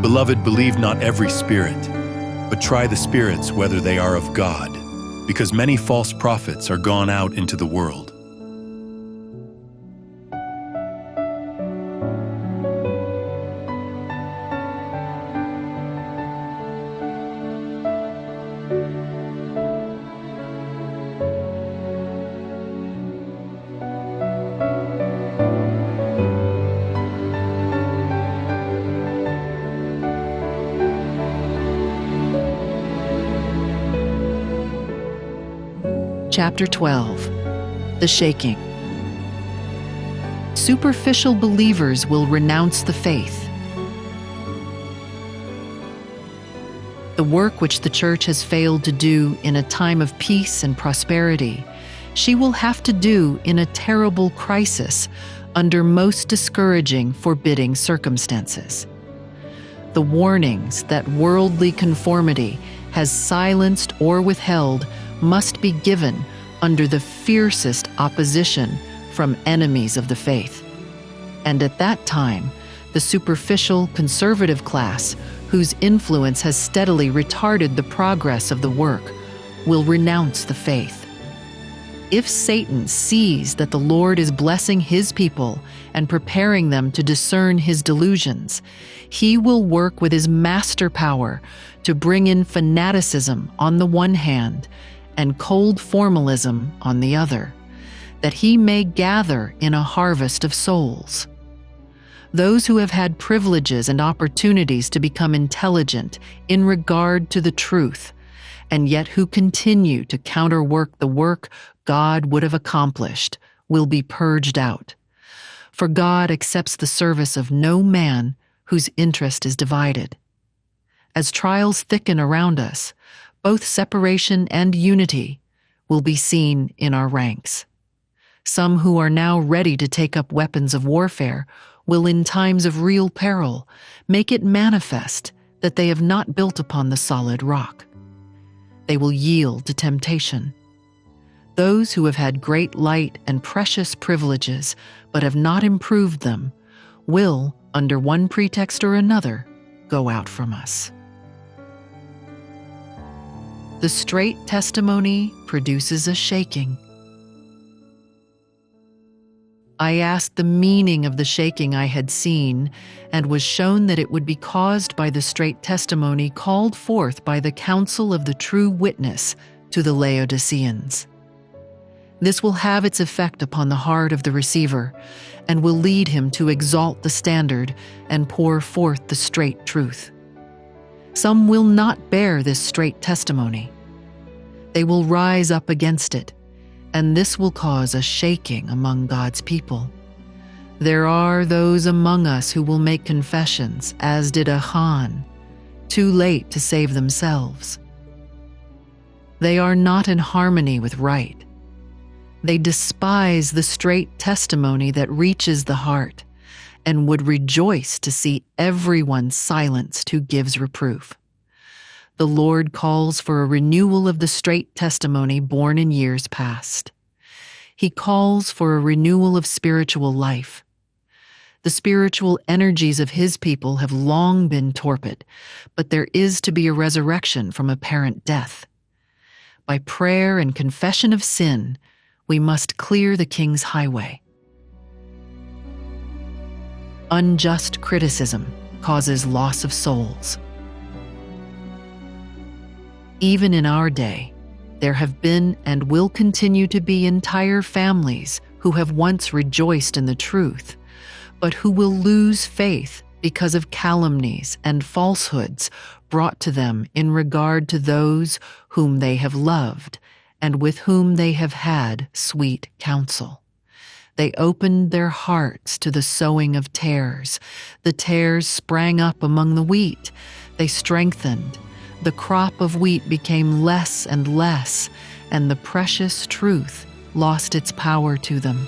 Beloved, believe not every spirit, but try the spirits whether they are of God, because many false prophets are gone out into the world. Chapter 12. The Shaking. Superficial believers will renounce the faith. The work which the Church has failed to do in a time of peace and prosperity, she will have to do in a terrible crisis under most discouraging, forbidding circumstances. The warnings that worldly conformity has silenced or withheld must be given under the fiercest opposition from enemies of the faith. And at that time, the superficial conservative class, whose influence has steadily retarded the progress of the work, will renounce the faith. If Satan sees that the Lord is blessing his people and preparing them to discern his delusions, he will work with his master power to bring in fanaticism on the one hand and cold formalism on the other, that he may gather in a harvest of souls. Those who have had privileges and opportunities to become intelligent in regard to the truth, and yet who continue to counterwork the work God would have accomplished, will be purged out. For God accepts the service of no man whose interest is divided. As trials thicken around us, both separation and unity will be seen in our ranks. Some who are now ready to take up weapons of warfare will in times of real peril make it manifest that they have not built upon the solid rock. They will yield to temptation. Those who have had great light and precious privileges but have not improved them will, under one pretext or another, go out from us. The straight testimony produces a shaking. I asked the meaning of the shaking I had seen, and was shown that it would be caused by the straight testimony called forth by the counsel of the true witness to the Laodiceans. This will have its effect upon the heart of the receiver, and will lead him to exalt the standard and pour forth the straight truth. Some will not bear this straight testimony. They will rise up against it, and this will cause a shaking among God's people. There are those among us who will make confessions, as did Achan, too late to save themselves. They are not in harmony with right. They despise the straight testimony that reaches the heart, and would rejoice to see everyone silenced who gives reproof. The Lord calls for a renewal of the straight testimony born in years past. He calls for a renewal of spiritual life. The spiritual energies of His people have long been torpid, but there is to be a resurrection from apparent death. By prayer and confession of sin, we must clear the King's highway. Unjust criticism causes loss of souls. Even in our day, there have been and will continue to be entire families who have once rejoiced in the truth, but who will lose faith because of calumnies and falsehoods brought to them in regard to those whom they have loved and with whom they have had sweet counsel. They opened their hearts to the sowing of tares. The tares sprang up among the wheat. They strengthened. The crop of wheat became less and less, and the precious truth lost its power to them.